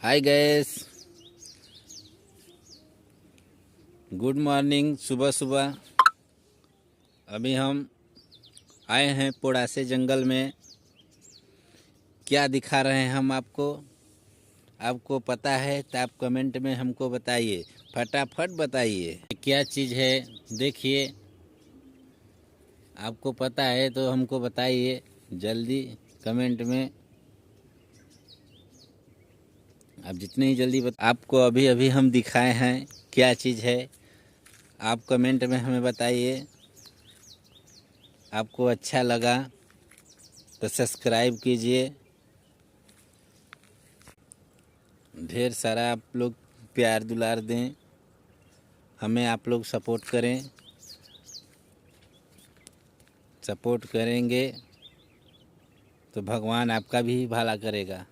Hi guys, good morning. सुबह सुबह अभी हम आए हैं पोड़ासे जंगल में। क्या दिखा रहे हैं हम आपको पता है तो आप कमेंट में हमको बताइए, फटाफट बताइए क्या चीज़ है। देखिए, आपको पता है तो हमको बताइए जल्दी कमेंट में। आप जितनी ही जल्दी आपको अभी अभी हम दिखाए हैं क्या चीज़ है, आप कमेंट में हमें बताइए। आपको अच्छा लगा तो सब्सक्राइब कीजिए। ढेर सारा आप लोग प्यार दुलार दें, हमें आप लोग सपोर्ट करें। सपोर्ट करेंगे तो भगवान आपका भी भला करेगा।